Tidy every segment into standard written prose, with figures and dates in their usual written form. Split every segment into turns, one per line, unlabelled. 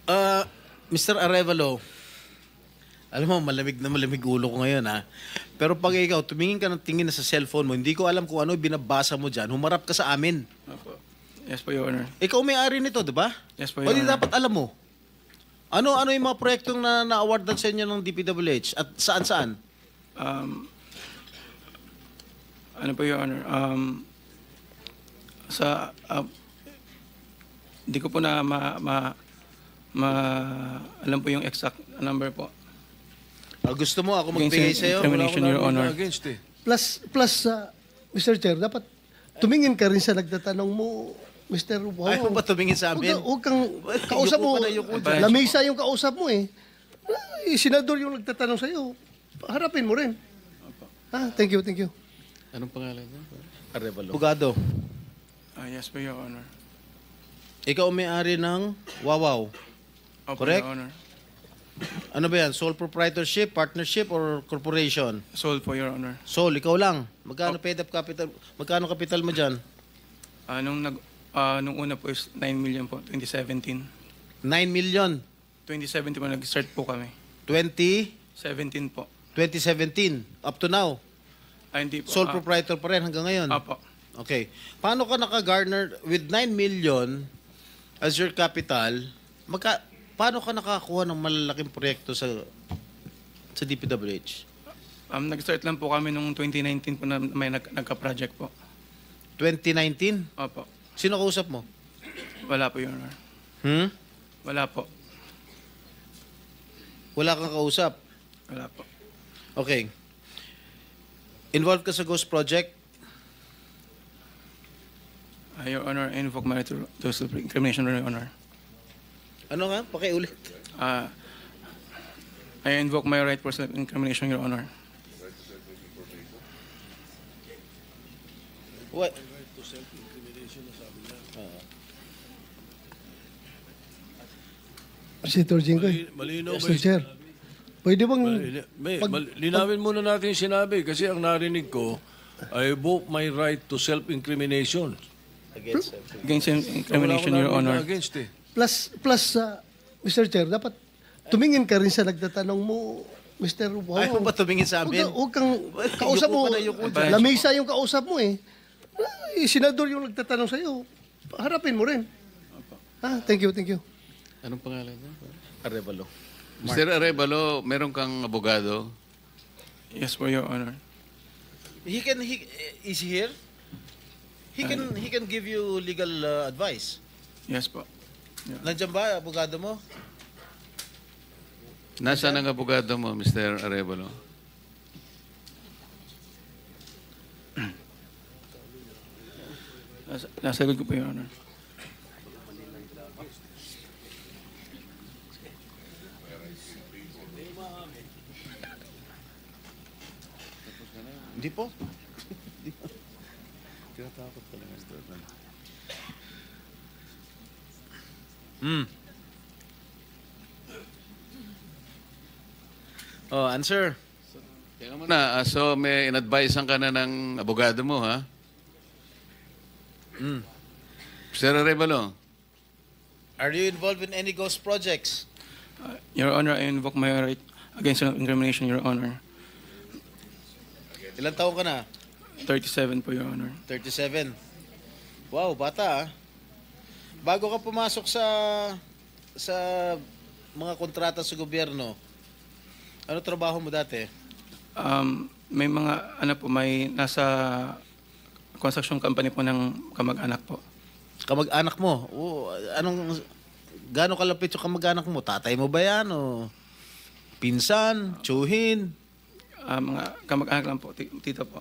Uh, Mr. Arevalo, alam mo, malamig na malamig ulo ko ngayon, ha? Pero pag ikaw, tumingin ka ng tingin na sa cellphone mo, hindi ko alam kung ano binabasa mo dyan, humarap ka sa amin.
Opo. Yes po, Your Honor.
Ikaw may-ari nito, di ba?
Yes po,
O
Your
di
Honor.
dapat alam mo. Ano yung mga proyektong na-awardan sa inyo ng DPWH? At saan-saan?
Ano po, Your Honor? Hindi ko po na alam po yung exact number po.
Gusto mo ako
Against
magbigay sa'yo?
incrimination, Your Honor.
Against eh.
Plus, Mr. Chair, dapat tumingin ka rin sa nagtatanong mo, Mr. Wow.
Ayaw ba tumingin sa amin?
Huwag kang kausap
Yuko
mo.
ka na, yuko dyan.
Lamesa yung kausap mo eh. Senador yung nagtatanong sa'yo. Harapin mo rin. Thank you.
Anong pangalan niya?
Arevalo. Bugado,
Yes po, Your Honor.
ikaw may-ari ng Wawaw.
Opo,
Correct?
Your Honor.
Ano ba yan? Sole proprietorship, partnership, or corporation?
Sold po, Your Honor.
Sole, ikaw lang. Magkano paid up capital? Magkano capital mo dyan?
Nung una po is 9 million po, 2017.
9 million.
2017 po, nag-start po kami.
2017
17 po.
up to now.
Hindi po.
Sole proprietor pa rin hanggang ngayon.
Apo.
Okay. Paano ka naka-garner with 9 million as your capital? Paano ka nakakuha ng malalaking proyekto sa DPWH?
Nag-start lang po kami nung 2019 po na may nagka-project po.
2019?
Opo.
Sino kausap mo?
Wala po, Your Honor. Wala po.
Wala kang kausap?
Wala po.
Okay. Involved ka sa Ghost Project?
Your Honor, I invoke my right to self-incrimination, Your Honor.
Ano nga? Pakiulit.
I invoke my right for self-incrimination, Your Honor.
What?
Senator Jinggoy.
Malinaw ba
Mr. Chair, pwede bang...
linawin muna natin yung sinabi kasi ang narinig ko, I invoke my right to self-incrimination.
Against
Against incrimination, Your Honor.
Against eh.
Plus, Mr. Chair, dapat tumingin ka rin sa nagtatanong mo, Mr. Wow.
Ayaw ba tumingin sa amin?
Huwag kang kausap
Yuko
mo.
ka na, yuko dyan.
Lamesa yung kausap mo eh. Senador yung nagtatanong sa'yo. Harapin mo rin. Thank you.
Anong pangalan niya?
Arevalo.
Mr. Arevalo, meron kang abogado?
Yes po, Your Honor.
Is he here? He can give you legal advice.
Yes po.
Nandiyan ba, abogado mo?
Nasaan ang abogado mo, Mr. Arevalo?
Nasa likod ko po, Your Honor.
Hindi po.
Tinatakot ka lang, Mr. Arevalo.
Oh, answer.
Kaya mo na, so may in-advisean ka na ng abogado mo, ha? Mr. Arevalo,
Are you involved in any ghost projects?
Your Honor, I invoke my right against incrimination, Your Honor.
Ilang taon ka na?
37 po, Your Honor.
37. Wow, bata ah. Bago ka pumasok sa mga kontrata sa gobyerno, ano trabaho mo dati?
May mga, may nasa construction company po ng kamag-anak po.
Kamag-anak mo? Gaano kalapit yung kamag-anak mo? Tatay mo ba yan? O pinsan? Tsuhin?
Mga kamag-anak lang po, tita po.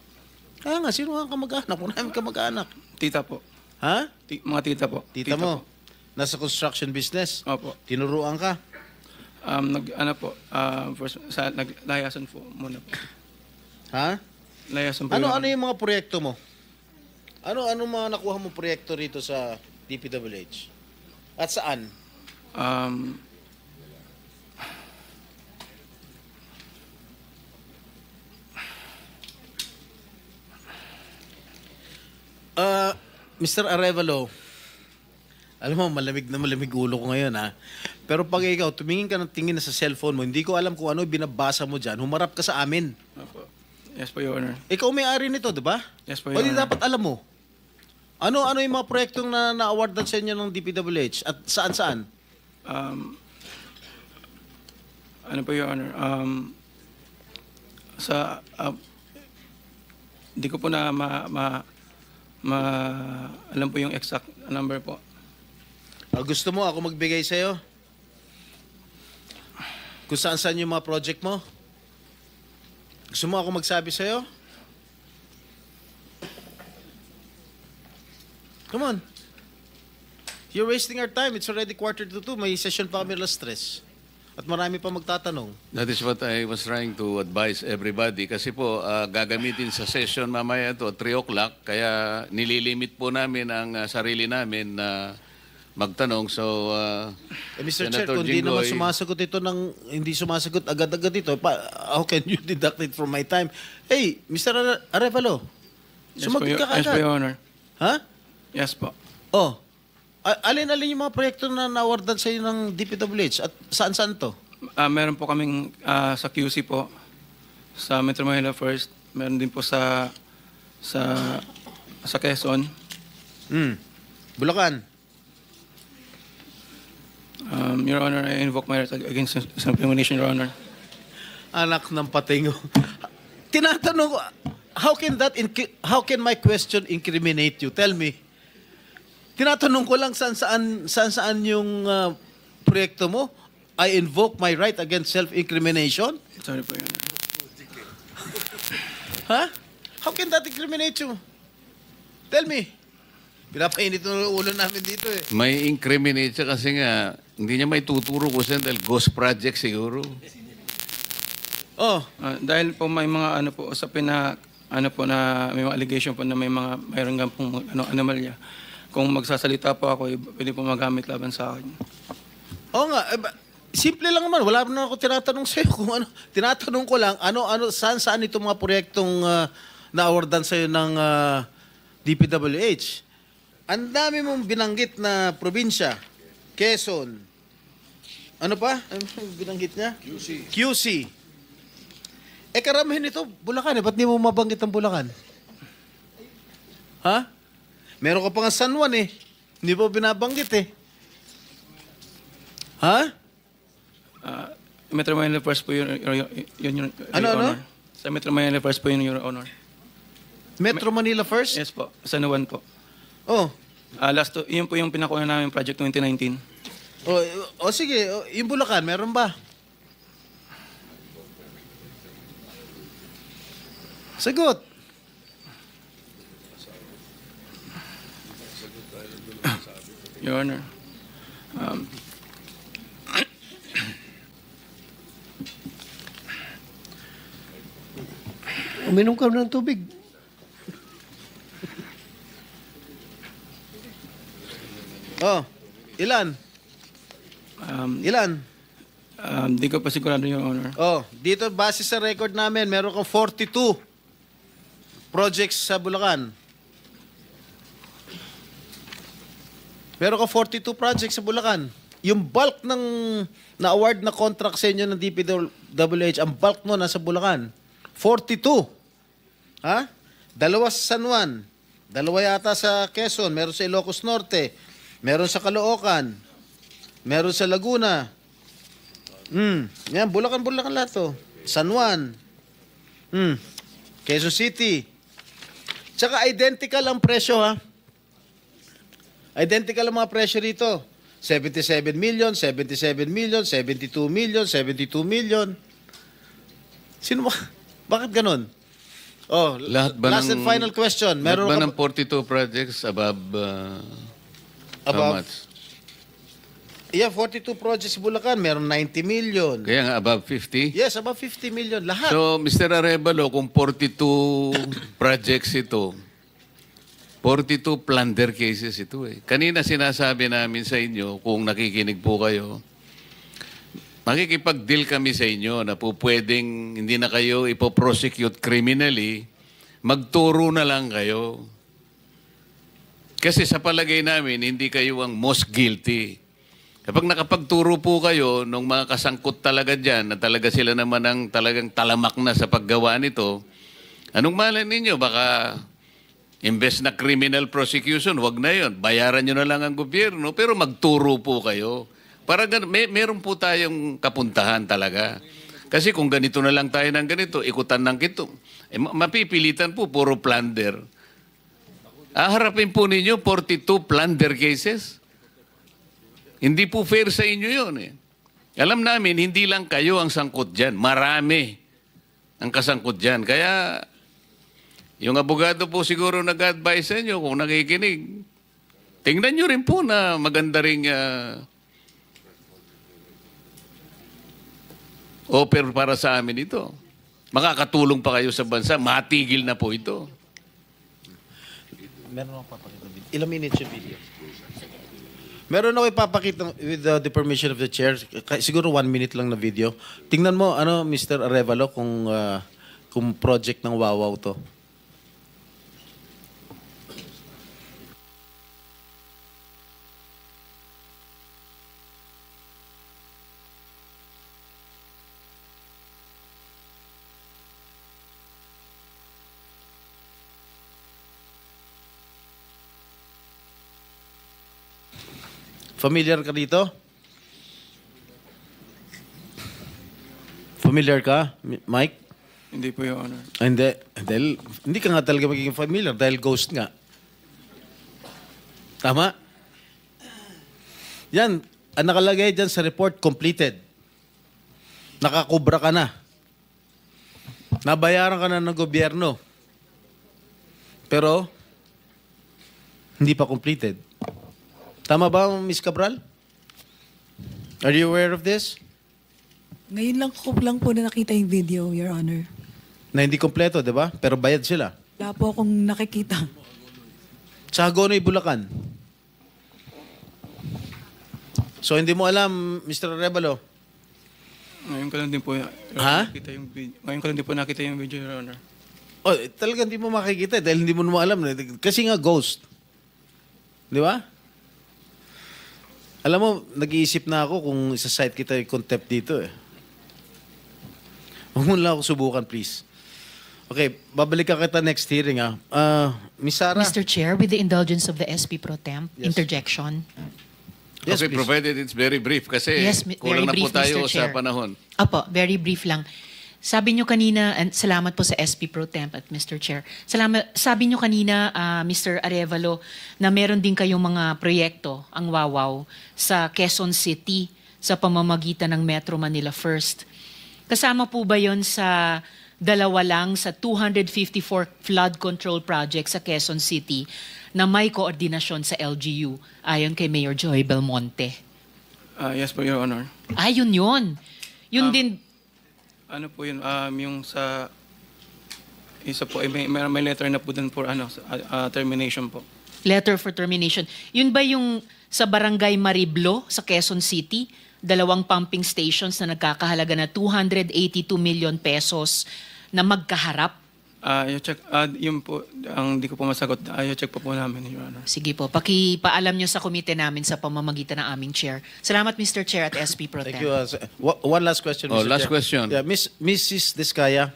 Kaya nga, sino ang kamag-anak? Wala namin kamag-anak.
Tita po.
Ha?
Mga tita po.
Tita mo?
Po.
Nasa construction business?
Opo.
Tinuruan ka?
Naglayasan po muna po.
Ha?
Layasan po.
Ano
Your Honor.
yung mga proyekto mo? Ano mga nakuha mo proyekto rito sa DPWH? At saan? Mr. Arevalo, Alam mo, malamig na malamig ulo ko ngayon, ha? Pero pag ikaw, tumingin ka ng tingin na sa cellphone mo, hindi ko alam kung ano binabasa mo dyan, humarap ka sa amin.
Opo. Yes po, Your Honor.
Ikaw may-ari nito, di ba?
Yes po,
O
Your
di
Honor.
dapat alam mo. Ano yung mga proyektong na-awardan sa inyo ng DPWH? At saan-saan?
Ano po, Your Honor? Hindi ko po na alam po yung exact number po.
Gusto mo ako magbigay sa'yo? Kung saan-saan yung mga project mo? Gusto mo ako magsabi sa'yo? Come on. You're wasting our time. It's already 1:45. May session pa kami alas 3. At marami pa magtatanong.
That is what I was trying to advise everybody. Kasi po, gagamitin sa session mamaya to 3 o'clock. Kaya nililimit po namin ang sarili namin na magtanong. So,
Mr. Chair, kung hindi naman sumasagot ito hindi sumasagot agad-agad ito, how can you deduct it from my time? Hey, Mr. Arevalo, sumagot ka
Yes po,
agad.
Your Honor.
Ha?
Yes po.
Oh, alin-alin yung mga proyekto na nawardan sa iyo ng DPWH at saan-saan to?
Meron po kaming sa QC po, sa Metro Manila First. Meron din po sa Quezon.
Bulacan.
Your Honor, I invoke my right against self-incrimination, Your Honor.
Anak ng patingo. Tinatanong ko, how can my question incriminate you? Tell me. Tinatanong ko lang saan yung proyekto mo. I invoke my right against self-incrimination?
Sorry po, Your Honor.
Ha? How can that incriminate you? Tell me. Pinapainit ng ulo namin dito eh.
may incriminate siya kasi nga, hindi niya may tuturo ko siya dahil ghost project siguro.
Oh,
Dahil po may mga usapin na may mga allegation po na mayroon nga pong anomalya. Kung magsasalita po ako, pwede po magamit laban sa akin.
oo nga. Simple lang naman. Wala na ako tinatanong sa'yo kung ano. Tinatanong ko lang, saan itong mga proyektong na-awardan sa'yo ng DPWH. Ang dami mong binanggit na probinsya. Quezon. Ano pa? Ano binanggit niya? QC. Karamihan ito, Bulacan eh. Ba't di mo mabanggit ang Bulacan? Ha? Meron ka pa nga San Juan eh. Hindi mo binabanggit eh. Ha?
Metro Manila First po yun, Your
Ano?
Honor. Sa Metro Manila First po yun, Your Honor.
Metro Manila first?
Yes po, San Juan po.
Oh.
Yun po yung pinakuha namin project 2019.
Sige. Yung Bulacan, meron ba? Sagot.
Your Honor.
Uminom ka ng tubig.
Oh. Ilan? Ilan?
Di ko pa sigurado, Your Honor.
Oh, dito base sa record namin, meron kang 42 projects sa Bulacan. Meron kang 42 projects sa Bulacan. Yung bulk ng na-award na contract sa inyo ng DPWH, ang bulk mo nasa Bulacan. 42. Ha? 2 sa San Juan. 2 yata sa Quezon. Meron sa Ilocos Norte. Meron sa Caloocan. Meron sa Laguna. Yan, Bulacan lahat to. San Juan. Quezon City. Tsaka identical ang presyo, ha? Identical ang mga presyo rito. 77 million, 77 million, 72 million, 72 million. Sino ba? Bakit ganun? Oh, last and final question.
Lahat
Meron
ba
ka
ng 42 projects above, how
Above?
much?
Yeah, 42 projects sa Bulacan. Meron 90 million.
Kaya nga above 50?
Yes, above 50 million. Lahat.
So, Mr. Arevalo, kung 42 projects ito, 42 plunder cases ito eh. Kanina sinasabi namin sa inyo, kung nakikinig po kayo, makikipag-deal kami sa inyo na po pwedeng hindi na kayo ipoprosecute criminally, magturo na lang kayo. Kasi sa palagay namin, hindi kayo ang most guilty. Kapag nakapagturo po kayo ng mga kasangkot talaga dyan, na talaga sila naman ang talagang talamak na sa paggawa nito, anong malay ninyo? Baka imbes na criminal prosecution, wag na yon. Bayaran nyo na lang ang gobyerno, pero magturo po kayo. Para meron po tayong kapuntahan talaga. Kasi kung ganito na lang tayo ng ganito, ikutan ng kito, mapipilitan po, puro plunder. Harapin po ninyo 42 plunder cases. Hindi po fair sa inyo yun eh. Alam namin, hindi lang kayo ang sangkot dyan. Marami ang kasangkot dyan. Kaya, yung abogado po siguro nag-advise sa inyo kung nakikinig. Tingnan nyo rin po na maganda ring offer para sa amin ito. Makakatulong pa kayo sa bansa. Matigil na po ito.
Meron ako papakita video. Ilang minutes yung video? Meron ako ipapakita with the permission of the chair. Siguro 1 minute lang na video. Tingnan mo, Mr. Arevalo, kung project ng Wawaw to. Familiar ka dito? Familiar ka, Mike?
Hindi po, Your Honor.
Hindi. Hindi ka nga talaga magiging familiar dahil ghost nga. Tama? Yan. Ang nakalagay dyan sa report, completed. Nakakubra ka na. Nabayaran ka na ng gobyerno. Pero, hindi pa completed. Tama ba, Ms. Cabral? Are you aware of this?
Ngayon lang po na nakita yung video, Your Honor.
Na hindi kompleto, di ba? Pero bayad sila.
Wala po akong nakikita.
Sa Hagonoy, Bulacan. So, hindi mo alam, Mr. Arevalo?
Ngayon ko lang din po nakita yung video. Ngayon ko lang din po nakita yung video, Your Honor.
Oh, talaga hindi mo makikita dahil hindi mo naman alam. Kasi nga ghost. Di ba? Alam mo, nag-iisip na ako kung isa-site kita yung contempt dito eh. Huwag mo lang ako subukan, please. Okay, babalik ka kita next hearing ah. Miss Sara?
Mr. Chair, with the indulgence of the SP Pro Temp,
Yes.
interjection.
Yes,
Okay,
please.
provided it's very brief kasi
Yes,
kulang
very
na po
brief,
tayo
Mr.
sa
Chair.
panahon.
Apo, very brief lang. Sabi nyo kanina, and salamat po sa SP Pro Temp at Mr. Chair. Sabi nyo kanina, Mr. Arevalo, na meron din kayong mga proyekto, ang Wawaw, sa Quezon City sa pamamagitan ng Metro Manila First. Kasama po ba yon sa dalawa lang sa 254 flood control project sa Quezon City na may koordinasyon sa LGU ayon kay Mayor Joy Belmonte?
Yes po, Your Honor.
Ayun yun. Yun din,
Ano po yun, yung sa isa po, may letter na po dun for termination po.
letter for termination. Yun ba yung sa Barangay Mariblo sa Quezon City? 2 pumping stations na nagkakahalaga na 282 million pesos na magkaharap?
I-check, yun po, ang di ko po masagot, i-check po namin, Your Honor.
Sige po, pakipaalam nyo sa komite namin sa pamamagitan ng aming chair. Salamat, Mr. Chair at SP Pro
Thank
Temp.
you. One last question,
Oh,
Mr.
last
Chair.
question.
Yeah, Mrs. Diskaya,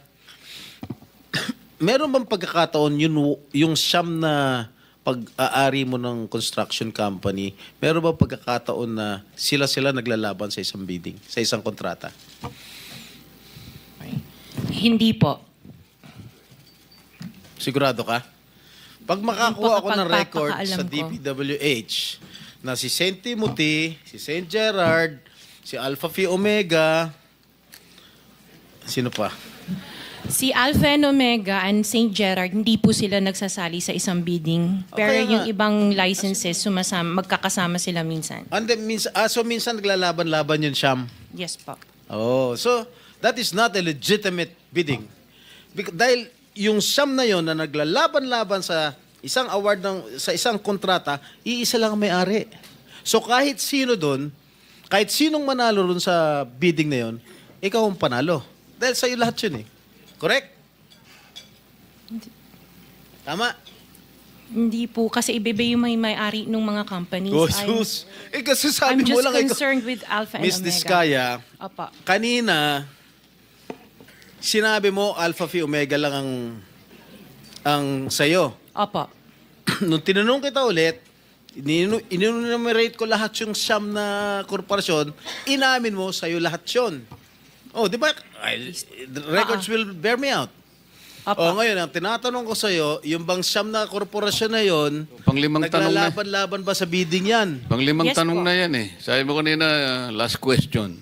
meron bang pagkakataon yung siyam na pag-aari mo ng construction company, meron bang pagkakataon na sila naglalaban sa isang bidding, sa isang kontrata?
Hindi po.
Sigurado ka? Pag makakuha ako ng record sa
Pagpapakaalam ko.
DPWH na si St. Timothy, si St. Gerard, si Alpha Phi Omega, sino pa?
Si Alpha and Omega and St. Gerard, hindi po sila nagsasali sa isang bidding. Pero
Okay nga.
yung ibang licenses, magkakasama sila minsan.
And then, so minsan naglalaban-laban yun, Sham.
Yes po.
Oh, so that is not a legitimate bidding. Dahil yung Sham na yon na naglalaban-laban sa isang award sa isang kontrata, iisa lang ang may-ari. So kahit sino doon, kahit sinong manalo doon sa bidding na yon, ikaw ang panalo. Dahil sa'yo lahat yun eh. Correct? Tama?
Hindi po, kasi iba yung may-ari ng mga companies.
Oh, sus. Kasi sabi
I'm
mo
just
lang,
concerned with Alpha and
Miss
Omega.
Diskaya,
Opo.
kanina, sinabi mo Alpha Phi Omega lang ang sayo.
Opo.
Nung tinanong kita ulit, inunumerate ko lahat yung siyam na korporasyon, inamin mo sa'yo lahat yun. Oh, di ba? The records will bear me out.
Opo.
Oh, ngayon, ang tinatanong ko sa'yo, yung bang siyam na korporasyon na yon,
Panglimang tanong na.
naglalaban-laban ba sa bidding yan?
Panglimang
Yes
tanong
po.
na yan eh. Sabi mo kanina, last question.